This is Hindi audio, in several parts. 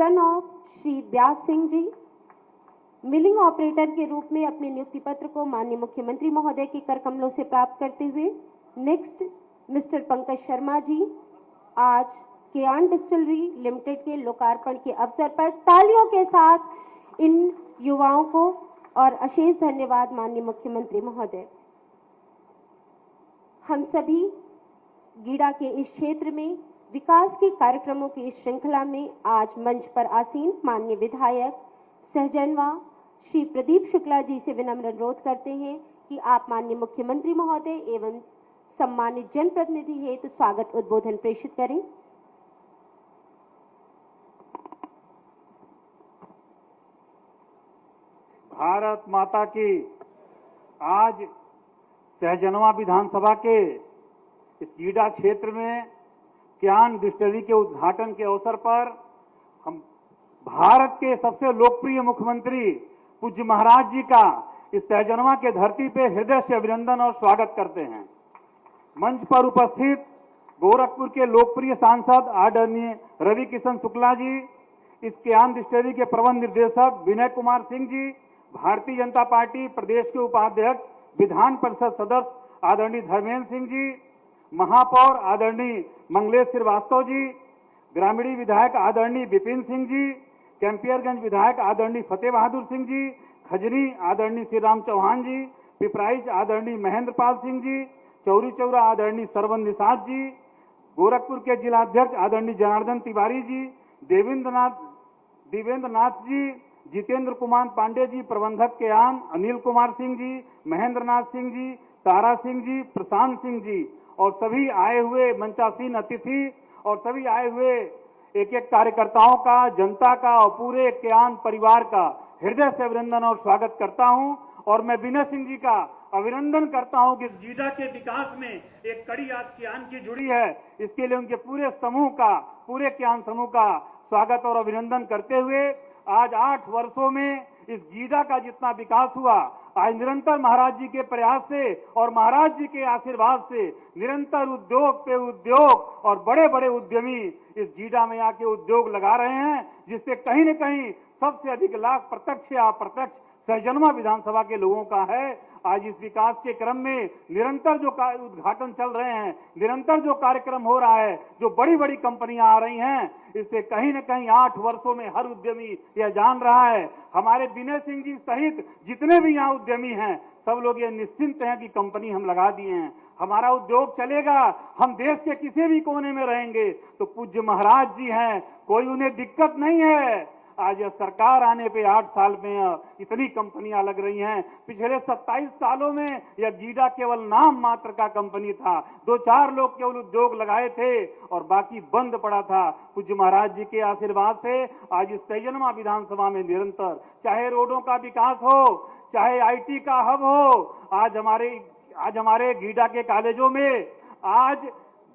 Sun of Shri Vyas Singh ji, milling operator के रूप में अपने नियुक्ति पत्र को माननीय मुख्यमंत्री महोदय के कर कमलों से प्राप्त करते हुए नेक्स्ट मिस्टर पंकज शर्मा जी, आज केआन डिस्टिलरी लिमिटेड के लोकार्पण के अवसर पर तालियों के साथ इन युवाओं को और अशेष धन्यवाद माननीय मुख्यमंत्री महोदय। हम सभी गीडा के इस क्षेत्र में विकास के कार्यक्रमों की इस श्रृंखला में आज मंच पर आसीन माननीय विधायक सहजनवा श्री प्रदीप शुक्ला जी से विनम्र अनुरोध करते हैं कि आप माननीय मुख्यमंत्री महोदय एवं सम्मानित जनप्रतिनिधि हेतु स्वागत उद्बोधन प्रेषित करें। भारत माता की। आज सहजनवा विधानसभा के इस गीडा क्षेत्र में केआन डिस्टिलरी के उद्घाटन के अवसर पर हम भारत के सबसे लोकप्रिय मुख्यमंत्री पूज्य महाराज जी का इस सहजनवा के धरती पे हृदय से अभिनंदन और स्वागत करते हैं। मंच पर उपस्थित गोरखपुर के लोकप्रिय सांसद आदरणीय रवि किशन शुक्ला जी, इस केआन डिस्टिलरी के प्रबंध निर्देशक विनय कुमार सिंह जी, भारतीय जनता पार्टी प्रदेश के उपाध्यक्ष विधान परिषद सदस्य आदरणीय धर्मेंद्र सिंह जी, महापौर आदरणीय मंगलेश श्रीवास्तव जी, ग्रामीणी विधायक आदरणीय विपिन सिंह जी, कैंपियरगंज विधायक आदरणीय फतेह बहादुर सिंह जी, खजनी आदरणीय श्री राम चौहान जी, पिपराइच आदरणीय महेंद्र पाल सिंह जी, चौरी चौरा आदरणीय सरवन निषाद जी, गोरखपुर के जिलाध्यक्ष आदरणीय जनार्दन तिवारी जी, देवेंद्र नाथ जी, जितेंद्र कुमार पांडे जी, प्रबंधक केआन अनिल कुमार सिंह जी, महेंद्र नाथ सिंह जी, तारा सिंह जी, प्रशांत सिंह जी और सभी आए हुए मंचासीन अतिथि और सभी आए हुए एक एक कार्यकर्ताओं का, जनता का और पूरे केआन परिवार का हृदय से अभिनंदन और स्वागत करता हूं। और मैं विनय सिंह जी का अभिनंदन करता हूं कि इस गीडा के विकास में एक कड़ी आज केआन की जुड़ी है। इसके लिए उनके पूरे समूह का, पूरे केआन समूह का स्वागत और अभिनंदन करते हुए आज 8 वर्षों में इस गीडा का जितना विकास हुआ, आज निरंतर महाराज जी के प्रयास से और महाराज जी के आशीर्वाद से निरंतर उद्योग पे उद्योग और बड़े बड़े उद्यमी इस गीडा में आके उद्योग लगा रहे हैं, जिससे कहीं न कहीं सबसे अधिक लाभ प्रत्यक्ष या अप्रत्यक्ष सहजनवा विधानसभा के लोगों का है। आज इस विकास के क्रम में निरंतर जो उद्घाटन चल रहे हैं, निरंतर जो कार्यक्रम हो रहा है, जो बड़ी बड़ी कंपनियां आ रही हैं, इससे कहीं न कहीं 8 वर्षों में हर उद्यमी यह जान रहा है। हमारे विनय सिंह जी सहित जितने भी यहाँ उद्यमी हैं, सब लोग ये निश्चिंत हैं कि कंपनी हम लगा दिए हैं, हमारा उद्योग चलेगा, हम देश के किसी भी कोने में रहेंगे तो पूज्य महाराज जी हैं, कोई उन्हें दिक्कत नहीं है। आज यह सरकार आने पे 8 साल में इतनी कंपनियां लग रही हैं। पिछले 27 सालों में यह गीडा केवल नाम मात्र का कंपनी था, 2-4 लोग केवल उद्योग लगाए थे और बाकी बंद पड़ा था। पूज्य महाराज जी के आशीर्वाद से आज इस सहजनवा विधानसभा में निरंतर, चाहे रोडों का विकास हो, चाहे आईटी का हब हो, आज हमारे गीडा के कॉलेजों में आज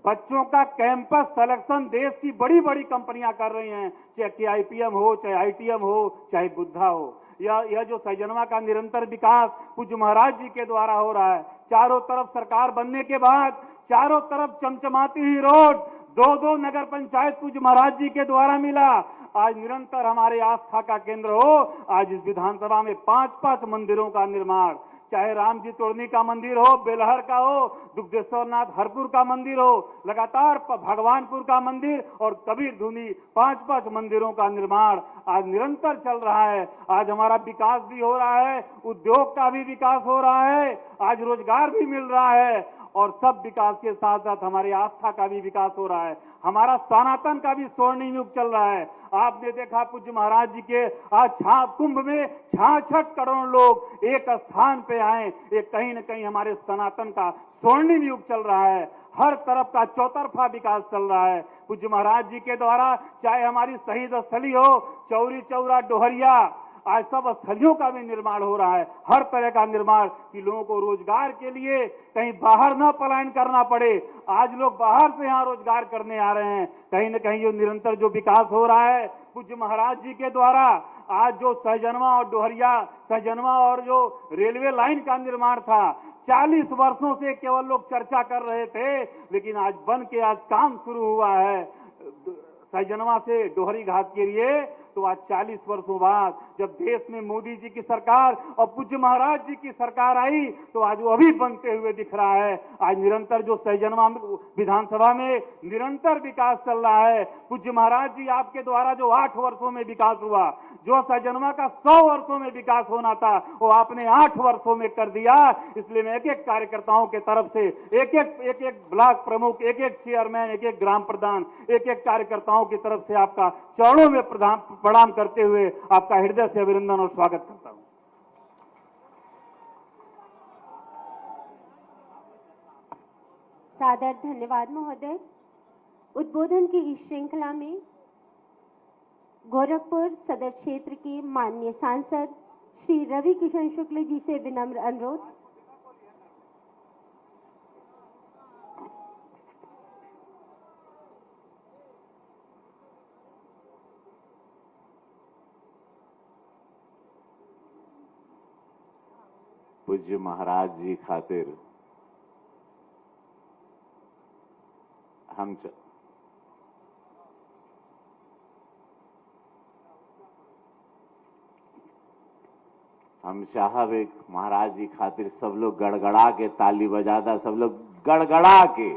बच्चों का कैंपस सिलेक्शन देश की बड़ी बड़ी कंपनियां कर रही हैं, चाहे केआईपीएम हो, चाहे आईटीएम हो, चाहे बुद्धा हो। यह जो सहजनवा का निरंतर विकास पूज्य महाराज जी के द्वारा हो रहा है। चारों तरफ सरकार बनने के बाद चारों तरफ चमचमाती हुई रोड, 2-2 नगर पंचायत पूज्य महाराज जी के द्वारा मिला। आज निरंतर हमारे आस्था का केंद्र हो, आज इस विधानसभा में 5-5 मंदिरों का निर्माण, चाहे राम जी तोड़नी का मंदिर हो, बेलहर का हो, दुग्धेश्वर नाथ हरपुर का मंदिर हो, लगातार भगवानपुर का मंदिर और कबीर धुनी 5-5 मंदिरों का निर्माण आज निरंतर चल रहा है। आज हमारा विकास भी हो रहा है, उद्योग का भी विकास हो रहा है, आज रोजगार भी मिल रहा है और सब विकास के साथ साथ हमारी आस्था का भी विकास हो रहा है। हमारा सनातन का भी स्वर्णिम युग चल रहा है। आपने देखा पूज्य महाराज जी के आज कुंभ में 66 करोड़ लोग एक स्थान पे आए, ये कहीं न कहीं हमारे सनातन का स्वर्णिम युग चल रहा है। हर तरफ का चौतरफा विकास चल रहा है पूज्य महाराज जी के द्वारा। चाहे हमारी शहीद स्थली हो, चौरी चौरा डोहरिया, आज सब स्थलियों का भी निर्माण हो रहा है, हर तरह का निर्माण कि लोगों को रोजगार के लिए कहीं बाहर न पलायन करना पड़े। आज लोग बाहर से यहाँ रोजगार करने आ रहे हैं। कहीं न कहीं जो निरंतर जो विकास हो रहा है पूज्य महाराज जी के द्वारा, आज जो सहजनवा और डोहरिया, सहजनवा और जो रेलवे लाइन का निर्माण था, 40 वर्षों से केवल लोग चर्चा कर रहे थे, लेकिन आज बन के आज काम शुरू हुआ है। सैजनवा से डोहरी घाट के लिए, तो आज 40 वर्षों बाद जब देश में मोदी जी की सरकार और पूज्य महाराज जी की सरकार आई, तो आज वो अभी बनते हुए दिख रहा है। आज निरंतर जो सैजनवा विधानसभा में निरंतर विकास चल रहा है। पूज्य महाराज जी आपके द्वारा जो 8 वर्षों में विकास हुआ, जो सैजनवा का 100 वर्षों में विकास होना था, वो आपने 8 वर्षों में कर दिया। इसलिए मैं एक एक कार्यकर्ताओं के तरफ से, एक एक ब्लॉक प्रमुख, एक एक चेयरमैन, एक एक ग्राम प्रधान, एक एक कार्यकर्ताओं की तरफ से आपका चरणों में प्रणाम करते हुए आपका हृदय से अभिनंदन और स्वागत करता हूं। सादर धन्यवाद महोदय। उद्बोधन की इस श्रृंखला में गोरखपुर सदर क्षेत्र के माननीय सांसद श्री रवि किशन शुक्ल जी से विनम्र अनुरोध। पूज्य महाराज जी खातिर हम साहब एक महाराज जी खातिर सब लोग गड़गड़ा के ताली बजादा, सब लोग गड़गड़ा के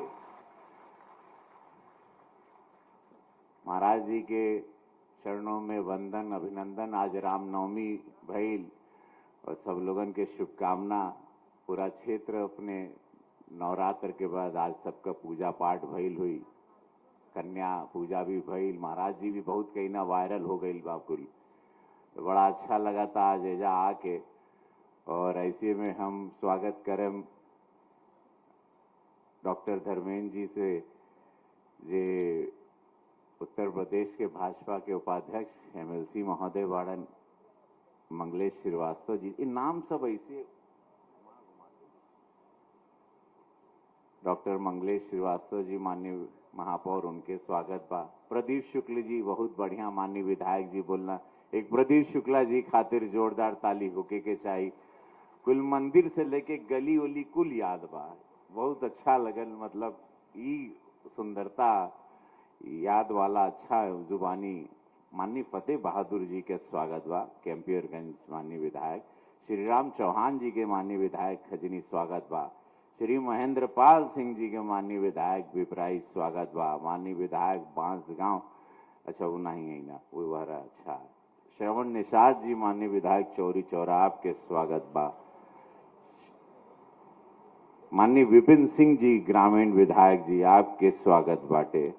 महाराज जी के चरणों में वंदन अभिनंदन। आज रामनवमी भइल और सब लोगन के शुभकामना। पूरा क्षेत्र अपने नवरात्र के बाद आज सबका पूजा पाठ भइल हुई, कन्या पूजा भी भइल, महाराज जी भी बहुत कहीं ना वायरल हो गई बाकुल। तो बड़ा अच्छा लगा था आज एजा आके। और ऐसे में हम स्वागत करें डॉक्टर धर्मेंद्र जी से, जे उत्तर प्रदेश के भाजपा के उपाध्यक्ष एमएलसी महोदय वाड़न मंगलेश श्रीवास्तव जी। इन नाम सब ऐसे डॉक्टर मंगलेश श्रीवास्तव जी माननीय महापौर, उनके स्वागत बा। प्रदीप शुक्ल जी बहुत बढ़िया माननीय विधायक जी बोलना। एक प्रदीप शुक्ला जी खातिर जोरदार ताली होके के चाहिए। कुल मंदिर से लेके गली उली कुल याद बा, बहुत अच्छा लगल। मतलब ई सुंदरता याद वाला अच्छा जुबानी। माननीय फतेह बहादुर जी के स्वागत बा, कैंपियरगंज माननीय विधायक। श्री राम चौहान जी के माननीय विधायक खजनी स्वागत बा। श्री महेंद्र पाल सिंह जी के माननीय विधायक विपराई स्वागत बा। माननीय विधायक बांसगांव, अच्छा वो नहीं है ना, वो वाला अच्छा। श्रवण निषाद जी माननीय विधायक चौरी चौरा, आपके स्वागत बा। माननीय विपिन सिंह जी ग्रामीण विधायक जी, आपके स्वागत बाटे।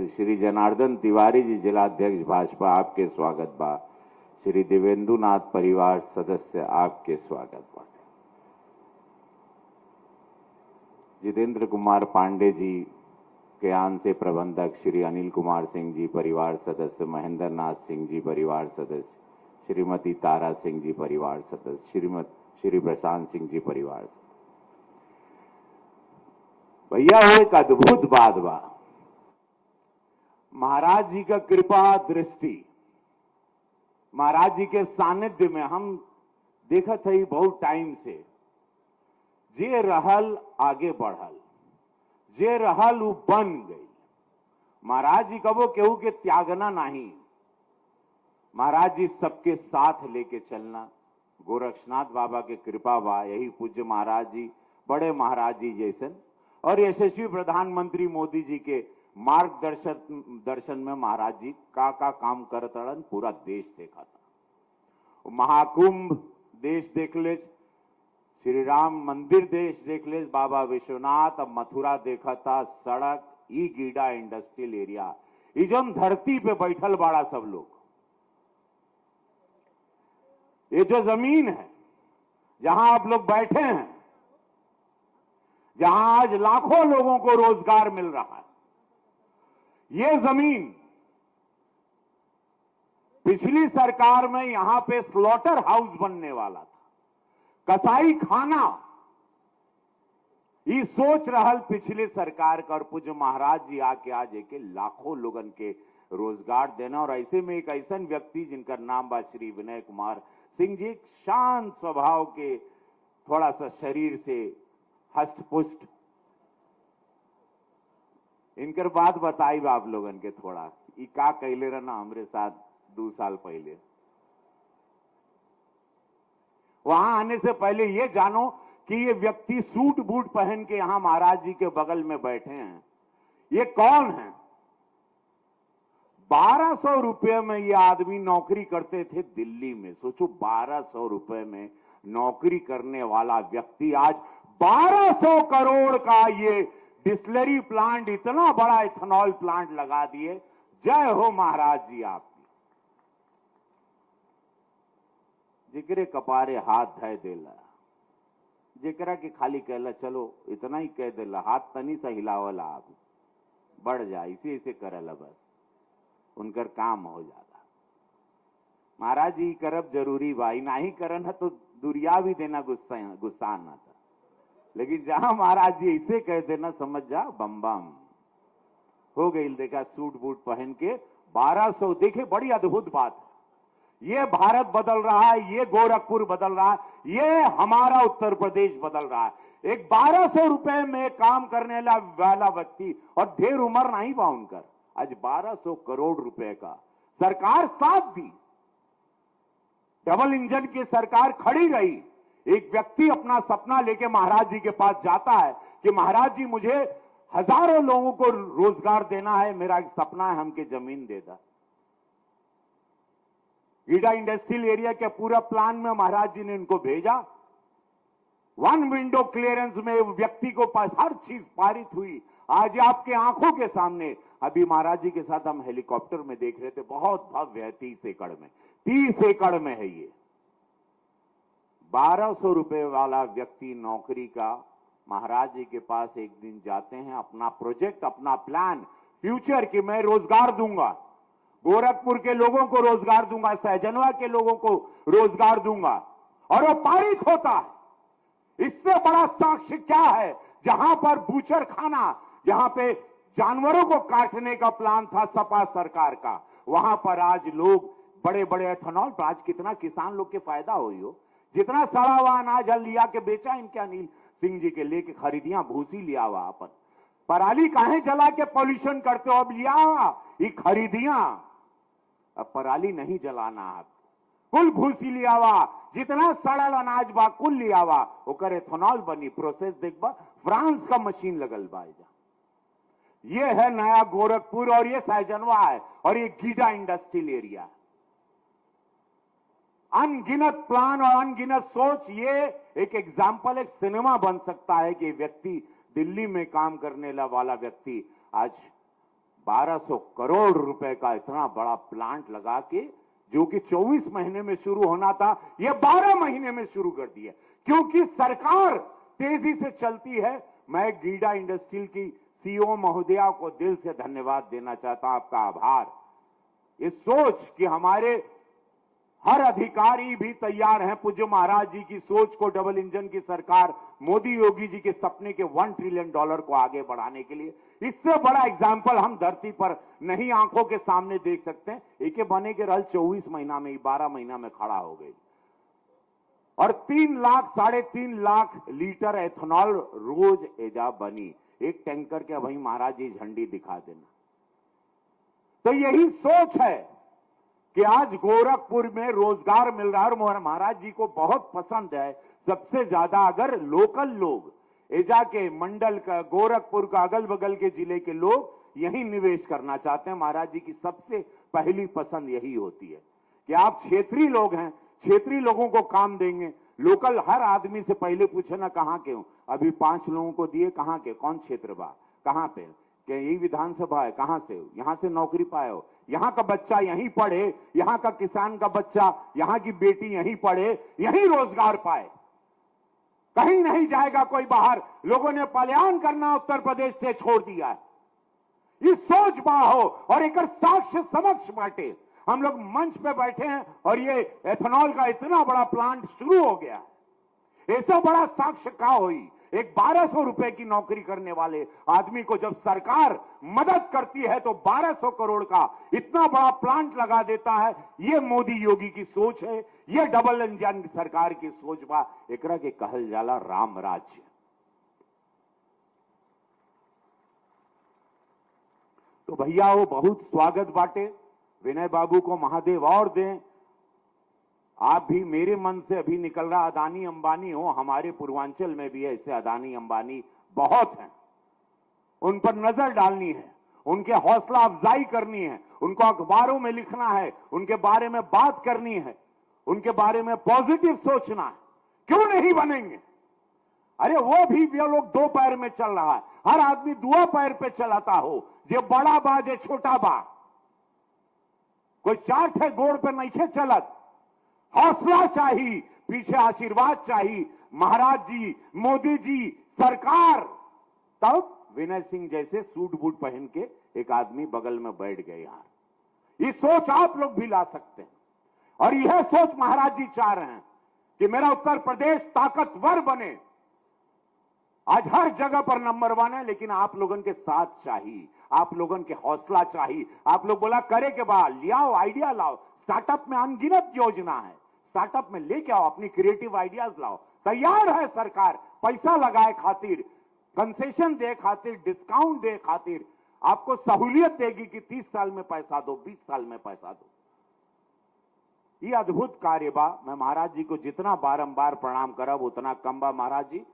श्री जनार्दन तिवारी जी जिलाध्यक्ष भाजपा, आपके स्वागत बा। श्री देवेंद्रनाथ परिवार सदस्य, आपके स्वागत बा। जितेंद्र कुमार पांडे जी कयान से प्रबंधक, श्री अनिल कुमार सिंह जी परिवार सदस्य, महेंद्र नाथ सिंह जी परिवार सदस्य, श्रीमती तारा सिंह जी परिवार सदस्य, श्री प्रशांत सिंह जी परिवार सदस्य। भैया वो एक अद्भुत बात बा, महाराज जी का कृपा दृष्टि, महाराज जी के सानिध्य में हम देखा था बहुत टाइम से। जे रहल आगे बढ़ल, जे रहल वो बन गई। महाराज जी कबो केहू के त्यागना नहीं, महाराज जी सबके साथ लेके चलना। गोरक्षनाथ बाबा के कृपा बा, यही पूज्य महाराज जी बड़े महाराज जी जैसन। और यशस्वी प्रधानमंत्री मोदी जी के मार्गदर्शन में महाराज जी का काम करतड़न, पूरा देश देखा था। महाकुंभ देश देख ले, श्री राम मंदिर देश देख ले, बाबा विश्वनाथ, अब मथुरा देखा था, सड़क, ई गीडा इंडस्ट्रियल एरिया, ये जो धरती पे बैठल बाड़ा सब लोग, ये जो जमीन है जहां आप लोग बैठे हैं, जहां आज लाखों लोगों को रोजगार मिल रहा है, ये जमीन पिछली सरकार में यहां पे स्लॉटर हाउस बनने वाला था, कसाई खाना। ये सोच रहल पिछली सरकार का, और पूज्य महाराज जी आके आज एक लाखों लोगन के रोजगार देना। और ऐसे में एक ऐसा व्यक्ति जिनका नाम बा श्री विनय कुमार सिंह जी एक शांत स्वभाव के, थोड़ा सा शरीर से हष्ट-पुष्ट, इनकर बात बताई आप लोगन के थोड़ा ई का कैले रहना हमरे साथ 2 साल पहले। वहां आने से पहले ये जानो कि ये व्यक्ति सूट बूट पहन के यहां महाराज जी के बगल में बैठे हैं, ये कौन है? 1200 रुपए में ये आदमी नौकरी करते थे दिल्ली में। सोचो 1200 रुपए में नौकरी करने वाला व्यक्ति आज 1200 करोड़ का ये डिस्टिलरी प्लांट, इतना बड़ा इथेनॉल प्लांट लगा दिए। जय हो महाराज जी आपकी। जिकरे कपारे हाथ धय देला, जेकरा के खाली कहला चलो इतना ही कह देला, हाथ तनी सा हिलावला आप बढ़ जा, इसे इसे करला, बस उनकर काम हो जाता। महाराज जी करब जरूरी भाई, नहीं करन है तो दुरिया भी देना गुस्सा ना था, लेकिन जहां महाराज जी इसे कह देना समझ जा बम बम हो गई। देखा सूट बूट पहन के 1200, देखे बड़ी अद्भुत बात है। ये भारत बदल रहा है, ये गोरखपुर बदल रहा है, ये हमारा उत्तर प्रदेश बदल रहा है। एक 1200 रुपए में काम करने वाला व्यक्ति, और ढेर उम्र नहीं बा उनकर, आज 1200 करोड़ रुपए का सरकार साथ दी। डबल इंजन की सरकार खड़ी रही। एक व्यक्ति अपना सपना लेके महाराज जी के पास जाता है कि महाराज जी मुझे हजारों लोगों को रोजगार देना है, मेरा एक सपना है, हमके जमीन दे दा। गीडा इंडस्ट्रियल एरिया के पूरा प्लान में महाराज जी ने इनको भेजा। 1 विंडो क्लियरेंस में व्यक्ति को पास हर चीज पारित हुई। आज आपके आंखों के सामने, अभी महाराज जी के साथ हम हेलीकॉप्टर में देख रहे थे, बहुत भव्य है, 30 एकड़ में, 30 एकड़ में है ये। 1200 रुपए वाला व्यक्ति नौकरी का महाराज जी के पास एक दिन जाते हैं, अपना प्रोजेक्ट, अपना प्लान, फ्यूचर की मैं रोजगार दूंगा, गोरखपुर के लोगों को रोजगार दूंगा, सहजनवा के लोगों को रोजगार दूंगा, और वो पारित होता है। इससे बड़ा साक्ष्य क्या है? जहां पर बूचर खाना, जहां पे जानवरों को काटने का प्लान था सपा सरकार का, वहां पर आज लोग बड़े बड़े एथेनॉल, तो आज कितना किसान लोग के फायदा हुई हो। जितना सड़ा हुआ अनाज लिया के बेचा इनके अनिल सिंह जी के, लेके खरीदियां भूसी लिया हुआ, अपन पराली काहे जला के पॉल्यूशन करते हो, अब लिया हुआ ये खरीदियां, अब पराली नहीं जलाना, आप कुल भूसी लिया हुआ, जितना सड़ल अनाज बा कुल लिया हुआ, ओकर एथेनॉल बनी, प्रोसेस देखबा फ्रांस का मशीन लगल बा। ये है नया गोरखपुर, और ये सहजनवा है, और ये गीडा इंडस्ट्रियल एरिया। अनगिनत प्लान और अनगिनत सोच, ये एक एग्जाम्पल, एक सिनेमा बन सकता है कि व्यक्ति दिल्ली में काम करने वाला व्यक्ति आज 1200 करोड़ रुपए का इतना बड़ा प्लांट लगा के, जो कि 24 महीने में शुरू होना था, ये 12 महीने में शुरू कर दिया, क्योंकि सरकार तेजी से चलती है। मैं गीडा इंडस्ट्रियल की सीईओ महोदया को दिल से धन्यवाद देना चाहता हूं, आपका आभार। ये सोच कि हमारे हर अधिकारी भी तैयार हैं पूज्य महाराज जी की सोच को, डबल इंजन की सरकार, मोदी योगी जी के सपने के $1 ट्रिलियन को आगे बढ़ाने के लिए। इससे बड़ा एग्जाम्पल हम धरती पर नहीं आंखों के सामने देख सकते हैं। एक बने के रहल 24 महीना में, 12 महीना में खड़ा हो गई, और 3 लाख 3.5 लाख लीटर एथेनॉल रोज एजा बनी। एक टैंकर के वही महाराज जी झंडी दिखा देना। तो यही सोच है कि आज गोरखपुर में रोजगार मिल रहा है, और महाराज जी को बहुत पसंद है सबसे ज्यादा अगर लोकल लोग, एजा के मंडल का, गोरखपुर का, अगल बगल के जिले के लोग यही निवेश करना चाहते हैं। महाराज जी की सबसे पहली पसंद यही होती है कि आप क्षेत्रीय लोग हैं, क्षेत्रीय लोगों को काम देंगे। लोकल हर आदमी से पहले पूछे ना कहां के हो, अभी 5 लोगों को दिए, कहां के, कौन क्षेत्र बा, कहां पे, कि यही विधानसभा है, कहां से हो, यहां से नौकरी पाए हो, यहां का बच्चा यहीं पढ़े, यहां का किसान का बच्चा, यहां की बेटी यहीं पढ़े, यहीं रोजगार पाए, कहीं नहीं जाएगा कोई बाहर। लोगों ने पलायन करना उत्तर प्रदेश से छोड़ दिया है। ये सोच बाहो, और एक साक्ष्य समक्ष बांटे, हम लोग मंच पे बैठे हैं और ये एथेनॉल का इतना बड़ा प्लांट शुरू हो गया। ऐसा बड़ा साक्ष्य का हुई एक 1200 रुपए की नौकरी करने वाले आदमी को जब सरकार मदद करती है तो 1200 करोड़ का इतना बड़ा प्लांट लगा देता है। ये मोदी योगी की सोच है, ये डबल इंजन सरकार की सोच बा। एकरा के कहल जाला राम राज्य। तो भैया वो बहुत स्वागत बाटे। विनय बाबू को महादेव और दें। आप भी मेरे मन से अभी निकल रहा अदानी अंबानी हो, हमारे पूर्वांचल में भी ऐसे अदानी अंबानी बहुत हैं। उन पर नजर डालनी है, उनके हौसला अफजाई करनी है, उनको अखबारों में लिखना है, उनके बारे में बात करनी है, उनके बारे में पॉजिटिव सोचना है। क्यों नहीं बनेंगे? अरे वो भी लोग दो पैर में चल रहा है, हर आदमी दुआ पैर पे चलाता हो। जे बड़ा बा जे छोटा बा, कोई चार ठे गोड़ पे नहीं चलत। हौसला चाहिए, पीछे आशीर्वाद चाहिए, महाराज जी, मोदी जी, सरकार। तब विनय सिंह जैसे सूट बूट पहन के एक आदमी बगल में बैठ गए। यार ये सोच आप लोग भी ला सकते हैं, और यह सोच महाराज जी चाह रहे हैं कि मेरा उत्तर प्रदेश ताकतवर बने। आज हर जगह पर नंबर 1 है, लेकिन आप लोगों के साथ चाहिए, आप लोगों के हौसला चाहिए। आप लोग बोला करे के बाद लियाओ, आइडिया लाओ। स्टार्टअप में अनगिनत योजना है, स्टार्टअप में लेके आओ, अपनी क्रिएटिव आइडियाज लाओ। तैयार है सरकार पैसा लगाए खातिर, कंसेशन दे खातिर, डिस्काउंट दे खातिर, आपको सहूलियत देगी कि 30 साल में पैसा दो, 20 साल में पैसा दो। ये अद्भुत कार्य बा। मैं महाराज जी को जितना बारंबार प्रणाम करब उतना कम बा। महाराज जी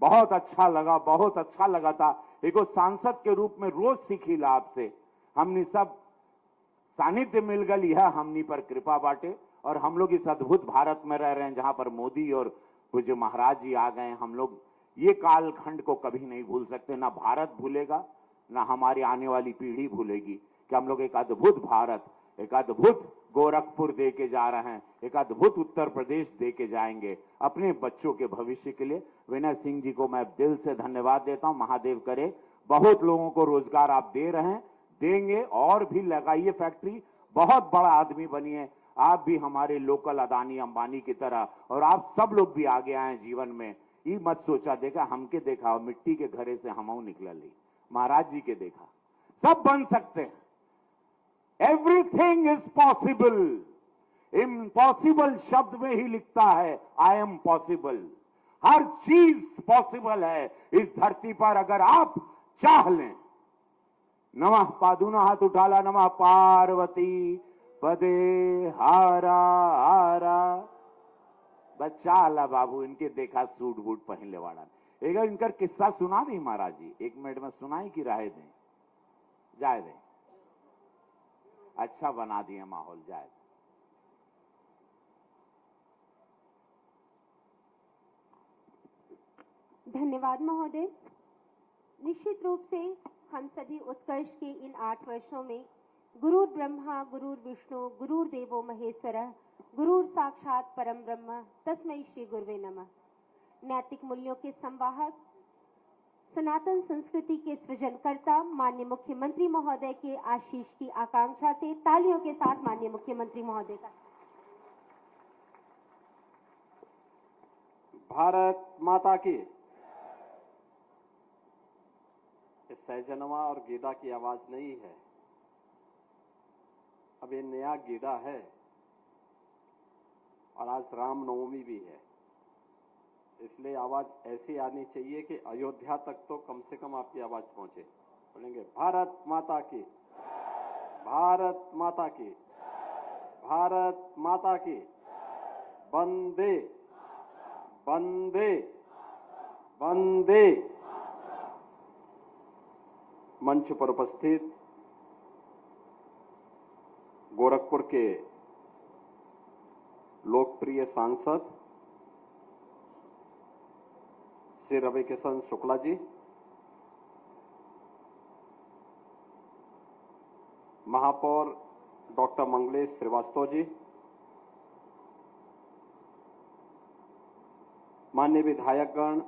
बहुत अच्छा लगा, बहुत अच्छा लगा था। एगो सांसद के रूप में रोज सीखीला आपसे। हमनी सब सानिध्य मिल गई है, हमनी पर कृपा बाटे, और हम लोग इस अद्भुत भारत में रह रहे हैं जहां पर मोदी और पूज्य महाराज जी आ गए। हम लोग ये कालखंड को कभी नहीं भूल सकते, ना भारत भूलेगा, ना हमारी आने वाली पीढ़ी भूलेगी कि हम लोग एक अद्भुत भारत, एक अद्भुत गोरखपुर दे के जा रहे हैं, एक अद्भुत उत्तर प्रदेश दे के जाएंगे अपने बच्चों के भविष्य के लिए। विनय सिंह जी को मैं दिल से धन्यवाद देता हूं। महादेव करे, बहुत लोगों को रोजगार आप दे रहे हैं, देंगे, और भी लगाइए फैक्ट्री, बहुत बड़ा आदमी बनिए आप भी हमारे लोकल अदानी अंबानी की तरह। और आप सब लोग भी आगे आए जीवन में। ये मत सोचा देखा हमके देखा मिट्टी के घरे से हमऊ निकल, महाराज जी के देखा, सब बन सकते हैं। Everything is possible. इम्पॉसिबल शब्द में ही लिखता है आई एम पॉसिबल। हर चीज पॉसिबल है इस धरती पर अगर आप चाह लें। नमः पादुना, हाथ उठाला, नमः पार्वती पदे हारा हारा। बच्चा ला बाबू, इनके देखा सूट बूट पहनले वाला। एक इनकर किस्सा सुना दी महाराज जी, 1 मिनट में सुनाई कि राय दें? जाए दें, अच्छा बना दिए माहौल, जाए। धन्यवाद महोदय। निश्चित रूप से हम सभी उत्कर्ष के इन 8 वर्षों में गुरुर ब्रह्मा गुरुर विष्णु गुरुर देवो महेश्वरः गुरुर साक्षात परम ब्रह्म तस्मै श्री गुरुवे नमः नैतिक मूल्यों के संवाहक, सनातन संस्कृति के सृजनकर्ता माननीय मुख्यमंत्री महोदय के आशीष की आकांक्षा से तालियों के साथ माननीय मुख्यमंत्री महोदय का। भारत माता की। इस सहजनवा और गीदा की आवाज नहीं है, अब ये नया गीदा है, और आज रामनवमी भी है, इसलिए आवाज ऐसी आनी चाहिए कि अयोध्या तक तो कम से कम आपकी आवाज पहुंचे। बोलेंगे भारत माता की, भारत माता की, भारत माता की, वंदे वंदे वंदे। मंच पर उपस्थित गोरखपुर के लोकप्रिय सांसद श्री रविकिशन शुक्ला जी, महापौर डॉक्टर मंगलेश श्रीवास्तव जी, माननीय विधायकगण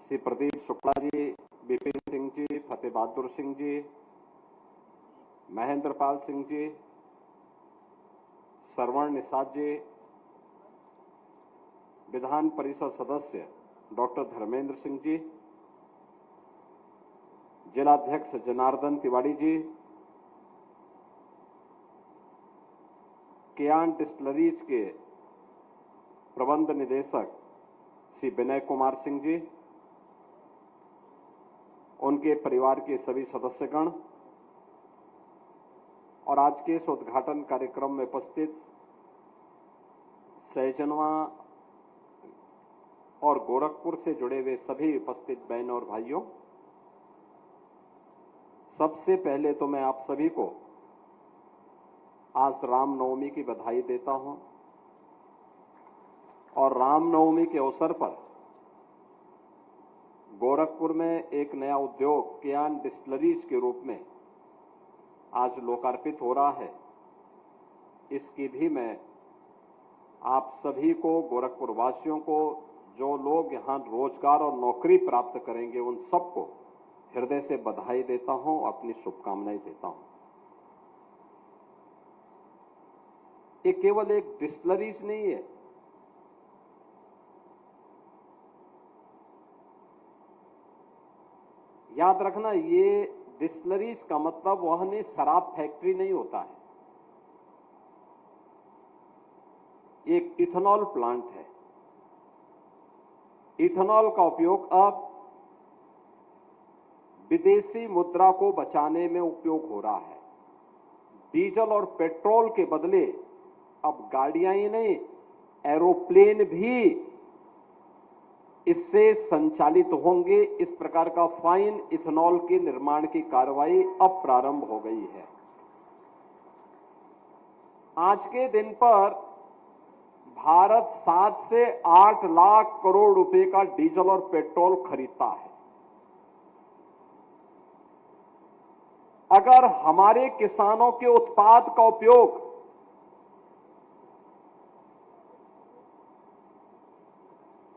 श्री प्रदीप शुक्ला जी, विपिन सिंह जी, फतेह बहादुर सिंह जी, महेंद्र पाल सिंह जी, श्रवण निषाद जी, विधान परिषद सदस्य डॉक्टर धर्मेंद्र सिंह जी, जिलाध्यक्ष जनार्दन तिवारी जी, कियान डिस्टिलरीज के प्रबंध निदेशक श्री विनय कुमार सिंह जी, उनके परिवार के सभी सदस्यगण और आज के इस उद्घाटन कार्यक्रम में उपस्थित सहजनवा और गोरखपुर से जुड़े हुए सभी उपस्थित बहनों और भाइयों, सबसे पहले तो मैं आप सभी को आज रामनवमी की बधाई देता हूं और रामनवमी के अवसर पर गोरखपुर में एक नया उद्योग कियान डिस्टिलरीज के रूप में आज लोकार्पित हो रहा है। इसकी भी मैं आप सभी को, गोरखपुर वासियों को, जो लोग यहां रोजगार और नौकरी प्राप्त करेंगे, उन सबको हृदय से बधाई देता हूं, अपनी शुभकामनाएं देता हूं। ये केवल एक डिस्टिलरीज नहीं है, याद रखना, ये डिस्टिलरीज का मतलब वह नहीं, शराब फैक्ट्री नहीं होता है। एक इथेनॉल प्लांट है। इथेनॉल का उपयोग अब विदेशी मुद्रा को बचाने में उपयोग हो रहा है। डीजल और पेट्रोल के बदले अब गाड़ियां ही नहीं, एरोप्लेन भी इससे संचालित होंगे। इस प्रकार का फाइन इथेनॉल के निर्माण की कार्रवाई अब प्रारंभ हो गई है। आज के दिन पर भारत 7 से 8 लाख करोड़ रुपए का डीजल और पेट्रोल खरीदता है। अगर हमारे किसानों के उत्पाद का उपयोग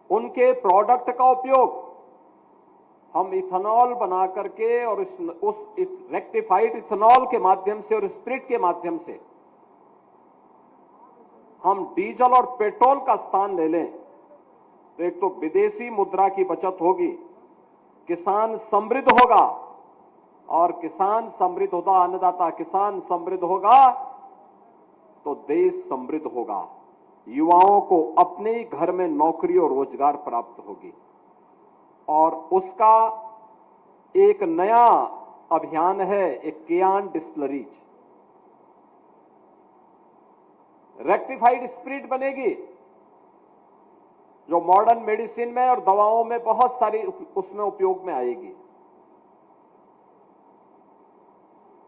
उनके प्रोडक्ट का उपयोग हम इथेनॉल बना करके और उस रेक्टिफाइड इथेनॉल के माध्यम से और स्पिरिट के माध्यम से हम डीजल और पेट्रोल का स्थान ले लें, तो एक तो विदेशी मुद्रा की बचत होगी, किसान समृद्ध होगा, और किसान समृद्ध होगा, अन्नदाता किसान समृद्ध होगा तो देश समृद्ध होगा। युवाओं को अपने ही घर में नौकरी और रोजगार प्राप्त होगी। और उसका एक नया अभियान है, एक कियान डिस्टिलरीज। रेक्टिफाइड स्पिरिट बनेगी, जो मॉडर्न मेडिसिन में और दवाओं में बहुत सारी उसमें उपयोग में आएगी।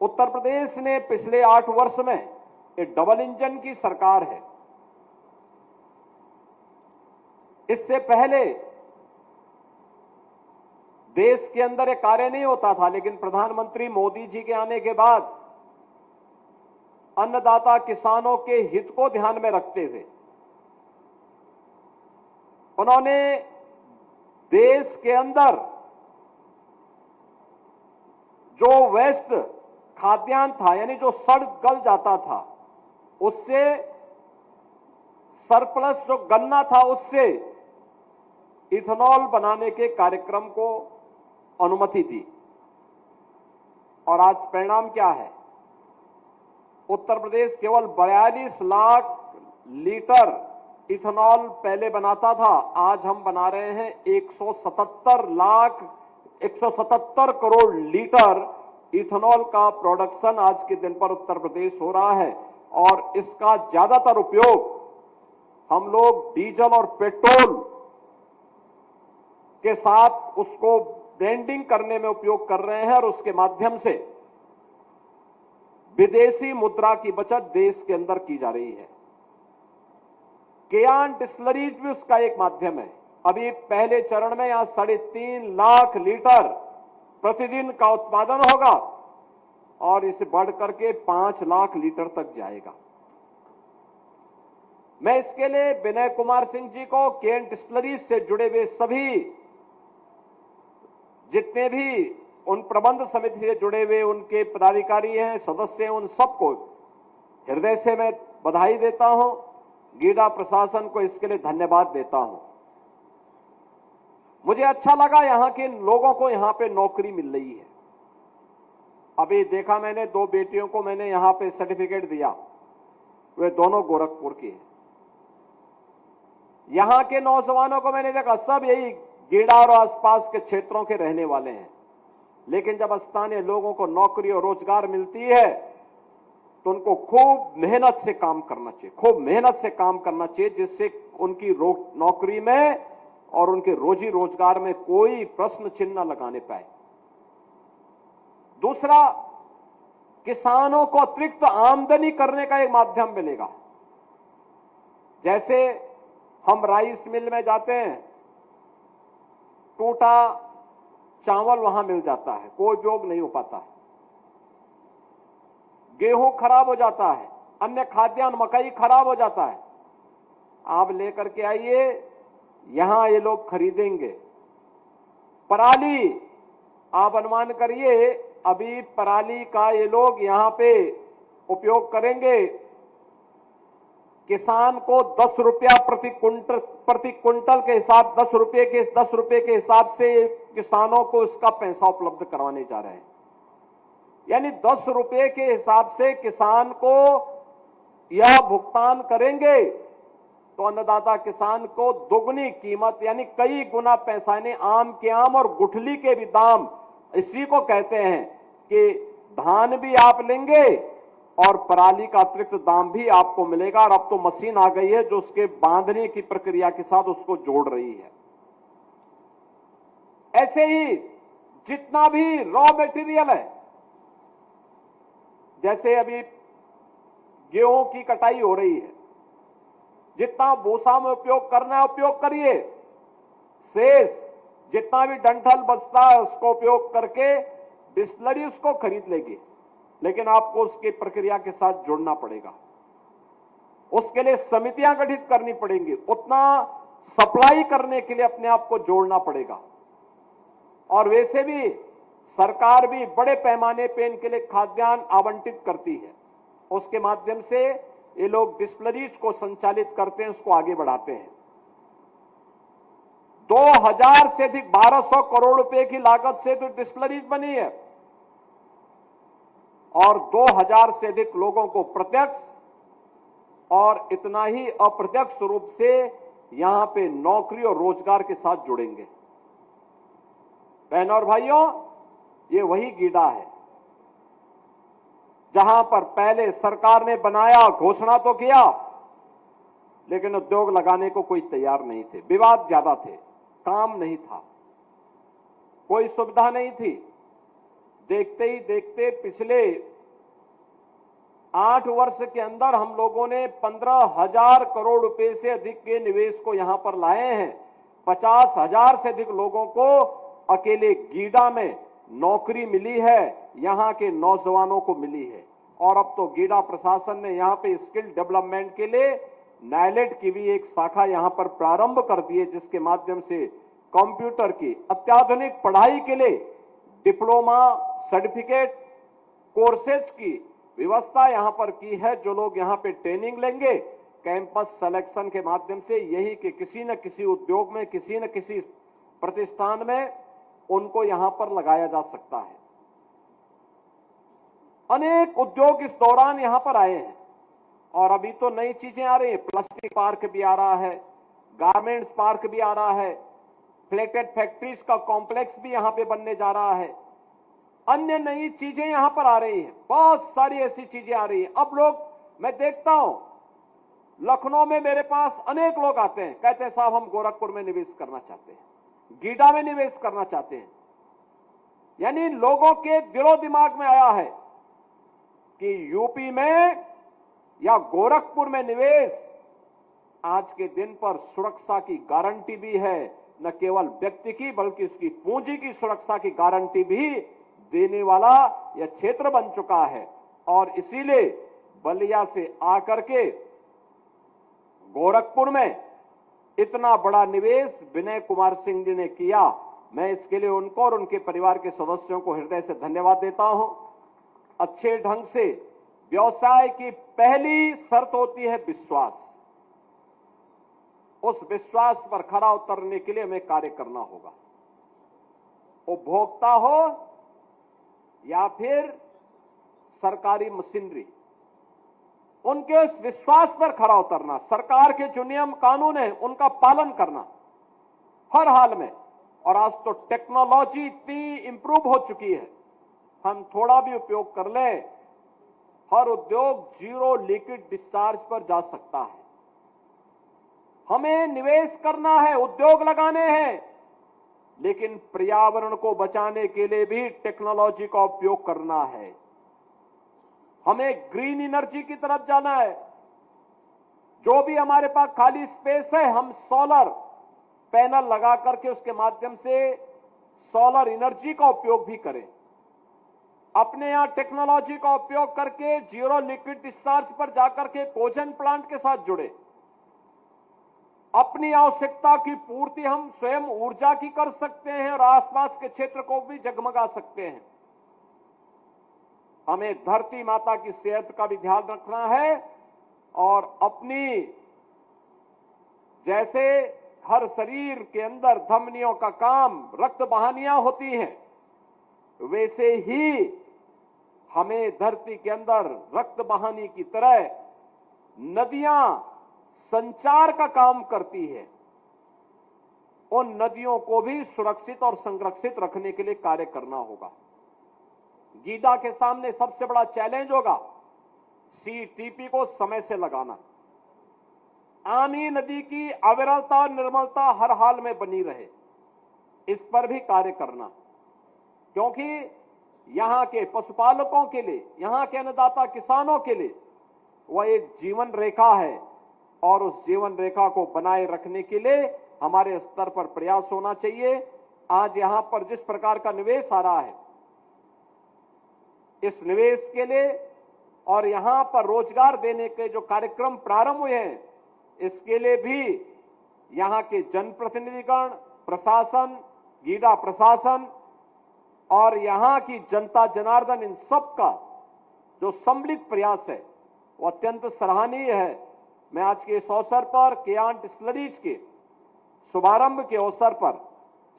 उत्तर प्रदेश ने पिछले 8 वर्ष में एक डबल इंजन की सरकार है। इससे पहले देश के अंदर एक कार्य नहीं होता था, लेकिन प्रधानमंत्री मोदी जी के आने के बाद अन्नदाता किसानों के हित को ध्यान में रखते हुए उन्होंने देश के अंदर जो वेस्ट खाद्यान्न था, यानी जो सड़ गल जाता था, उससे सरप्लस जो गन्ना था उससे इथेनॉल बनाने के कार्यक्रम को अनुमति दी। और आज परिणाम क्या है? उत्तर प्रदेश केवल 42 लाख लीटर इथेनॉल पहले बनाता था, आज हम बना रहे हैं 177 करोड़ लीटर इथेनॉल का प्रोडक्शन आज के दिन पर उत्तर प्रदेश हो रहा है। और इसका ज्यादातर उपयोग हम लोग डीजल और पेट्रोल के साथ उसको ब्लेंडिंग करने में उपयोग कर रहे हैं, और उसके माध्यम से विदेशी मुद्रा की बचत देश के अंदर की जा रही है। कियान डिस्टिलरीज भी उसका एक माध्यम है। अभी पहले चरण में यहां 3.5 लाख लीटर प्रतिदिन का उत्पादन होगा और इसे बढ़कर के 5 लाख लीटर तक जाएगा। मैं इसके लिए विनय कुमार सिंह जी को, कियान डिस्टिलरीज से जुड़े हुए सभी जितने भी उन प्रबंध समिति से जुड़े हुए उनके पदाधिकारी हैं, सदस्य हैं, उन सबको हृदय से मैं बधाई देता हूं। गीडा प्रशासन को इसके लिए धन्यवाद देता हूं। मुझे अच्छा लगा यहां के लोगों को यहां पे नौकरी मिल रही है। अभी देखा मैंने, 2 बेटियों को मैंने यहां पे सर्टिफिकेट दिया, वे दोनों गोरखपुर की हैं। यहां के नौजवानों को मैंने देखा, सब यही गीडा और आसपास के क्षेत्रों के रहने वाले हैं। लेकिन जब स्थानीय लोगों को नौकरी और रोजगार मिलती है तो उनको खूब मेहनत से काम करना चाहिए, खूब मेहनत से काम करना चाहिए, जिससे उनकी नौकरी में और उनके रोजी रोजगार में कोई प्रश्न चिन्ह न लगाने पाए। दूसरा, किसानों को अतिरिक्त आमदनी करने का एक माध्यम मिलेगा। जैसे हम राइस मिल में जाते हैं, टूटा चावल वहां मिल जाता है, कोई उपयोग नहीं हो पाता है। गेहूं खराब हो जाता है, अन्य खाद्यान्न मकई खराब हो जाता है। आप लेकर के आइए, यहां ये लोग खरीदेंगे। पराली, आप अनुमान करिए, अभी पराली का ये लोग यहां पे उपयोग करेंगे। किसान को 10 रुपया प्रति क्विंटल के हिसाब, 10 रुपये के हिसाब से किसानों को इसका पैसा उपलब्ध करवाने जा रहे हैं। यानी 10 रुपये के हिसाब से किसान को यह भुगतान करेंगे तो अन्नदाता किसान को दोगुनी कीमत, यानी कई गुना पैसा, यानी आम के आम और गुठली के भी दाम, इसी को कहते हैं कि धान भी आप लेंगे और पराली का अतिरिक्त दाम भी आपको मिलेगा। और अब तो मशीन आ गई है जो उसके बांधने की प्रक्रिया के साथ उसको जोड़ रही है। ऐसे ही जितना भी रॉ मटेरियल है, जैसे अभी गेहूं की कटाई हो रही है, जितना भूसा में उपयोग करना है उपयोग करिए, शेष जितना भी डंठल बचता है उसको उपयोग करके डिस्टिलरी उसको खरीद लेगी, लेकिन आपको उसकी प्रक्रिया के साथ जुड़ना पड़ेगा। उसके लिए समितियां गठित करनी पड़ेंगी, उतना सप्लाई करने के लिए अपने आप को जोड़ना पड़ेगा। और वैसे भी सरकार भी बड़े पैमाने पे इनके लिए खाद्यान्न आवंटित करती है, उसके माध्यम से ये लोग डिस्टिलरीज को संचालित करते हैं, उसको आगे बढ़ाते हैं। 2000 से अधिक 1200 करोड़ रुपए की लागत से तो डिस्टिलरीज बनी है और 2000 से अधिक लोगों को प्रत्यक्ष और इतना ही अप्रत्यक्ष रूप से यहां पे नौकरी और रोजगार के साथ जुड़ेंगे। बहनों और भाइयों, ये वही गीडा है जहां पर पहले सरकार ने बनाया, घोषणा तो किया, लेकिन उद्योग लगाने को कोई तैयार नहीं थे, विवाद ज्यादा थे, काम नहीं था, कोई सुविधा नहीं थी। देखते ही देखते पिछले 8 वर्ष के अंदर हम लोगों ने 15,000 करोड़ रुपए से अधिक के निवेश को यहां पर लाए हैं। 50,000 से अधिक लोगों को अकेले गीडा में नौकरी मिली है, यहां के नौजवानों को मिली है। और अब तो गीडा प्रशासन ने यहां पे स्किल डेवलपमेंट के लिए नाइलेट की भी एक शाखा यहां पर प्रारंभ कर दी है, जिसके माध्यम से कंप्यूटर की अत्याधुनिक पढ़ाई के लिए डिप्लोमा, सर्टिफिकेट कोर्सेज की व्यवस्था यहां पर की है। जो लोग यहां पे ट्रेनिंग लेंगे, कैंपस सिलेक्शन के माध्यम से यही के किसी न किसी उद्योग में, किसी न किसी प्रतिष्ठान में उनको यहां पर लगाया जा सकता है। अनेक उद्योग इस दौरान यहां पर आए हैं और अभी तो नई चीजें आ रही है। प्लास्टिक पार्क भी आ रहा है, गारमेंट्स पार्क भी आ रहा है, प्लेटेड फैक्ट्रीज का कॉम्प्लेक्स भी यहां पे बनने जा रहा है, अन्य नई चीजें यहां पर आ रही हैं, बहुत सारी ऐसी चीजें आ रही हैं। अब लोग, मैं देखता हूं लखनऊ में मेरे पास अनेक लोग आते हैं, कहते हैं साहब हम गोरखपुर में निवेश करना चाहते हैं, गीडा में निवेश करना चाहते हैं। यानी लोगों के दिलो दिमाग में आया है कि यूपी में या गोरखपुर में निवेश आज के दिन पर सुरक्षा की गारंटी भी है, न केवल व्यक्ति की बल्कि उसकी पूंजी की सुरक्षा की गारंटी भी देने वाला यह क्षेत्र बन चुका है। और इसीलिए बलिया से आकर के गोरखपुर में इतना बड़ा निवेश विनय कुमार सिंह जी ने किया। मैं इसके लिए उनको और उनके परिवार के सदस्यों को हृदय से धन्यवाद देता हूं। अच्छे ढंग से व्यवसाय की पहली शर्त होती है विश्वास। उस विश्वास पर खरा उतरने के लिए हमें कार्य करना होगा। उपभोक्ता हो या फिर सरकारी मशीनरी, उनके उस विश्वास पर खरा उतरना, सरकार के जो नियम कानून है उनका पालन करना हर हाल में। और आज तो टेक्नोलॉजी इतनी इंप्रूव हो चुकी है, हम थोड़ा भी उपयोग कर ले, हर उद्योग जीरो लीकेज डिस्चार्ज पर जा सकता है। हमें निवेश करना है, उद्योग लगाने हैं, लेकिन पर्यावरण को बचाने के लिए भी टेक्नोलॉजी का उपयोग करना है। हमें ग्रीन एनर्जी की तरफ जाना है। जो भी हमारे पास खाली स्पेस है, हम सोलर पैनल लगा करके उसके माध्यम से सोलर एनर्जी का उपयोग भी करें। अपने यहां टेक्नोलॉजी का उपयोग करके जीरो लिक्विड डिस्चार्ज पर जाकर के कोजन प्लांट के साथ जुड़े। अपनी आवश्यकता की पूर्ति हम स्वयं ऊर्जा की कर सकते हैं और आसपास के क्षेत्र को भी जगमगा सकते हैं। हमें धरती माता की सेहत का भी ध्यान रखना है और अपनी, जैसे हर शरीर के अंदर धमनियों का काम रक्त वाहिनियां होती हैं, वैसे ही हमें धरती के अंदर रक्त वाहिनी की तरह नदियां संचार का काम करती है। उन नदियों को भी सुरक्षित और संरक्षित रखने के लिए कार्य करना होगा। गीडा के सामने सबसे बड़ा चैलेंज होगा सीटीपी को समय से लगाना। आमी नदी की अविरलता और निर्मलता हर हाल में बनी रहे, इस पर भी कार्य करना, क्योंकि यहां के पशुपालकों के लिए, यहां के अन्नदाता किसानों के लिए वह एक जीवन रेखा है और उस जीवन रेखा को बनाए रखने के लिए हमारे स्तर पर प्रयास होना चाहिए। आज यहां पर जिस प्रकार का निवेश आ रहा है, इस निवेश के लिए और यहां पर रोजगार देने के जो कार्यक्रम प्रारंभ हुए हैं, इसके लिए भी यहां के जनप्रतिनिधिगण, प्रशासन, गीडा प्रशासन और यहां की जनता जनार्दन, इन सब का जो सम्मिलित प्रयास है वो अत्यंत सराहनीय है। मैं आज के इस अवसर पर केआन डिस्टिलरीज के शुभारंभ के अवसर पर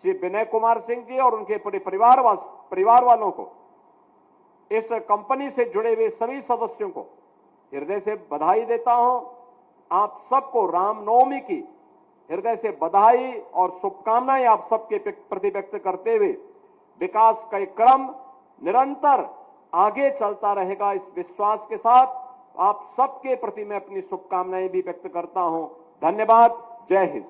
श्री विनय कुमार सिंह जी और उनके पूरे परिवार वालों को, इस कंपनी से जुड़े हुए सभी सदस्यों को हृदय से बधाई देता हूं। आप सबको रामनवमी की हृदय से बधाई और शुभकामनाएं आप सबके प्रति व्यक्त करते हुए विकास का एक क्रम निरंतर आगे चलता रहेगा, इस विश्वास के साथ आप सबके प्रति मैं अपनी शुभकामनाएं भी व्यक्त करता हूं। धन्यवाद। जय हिंद।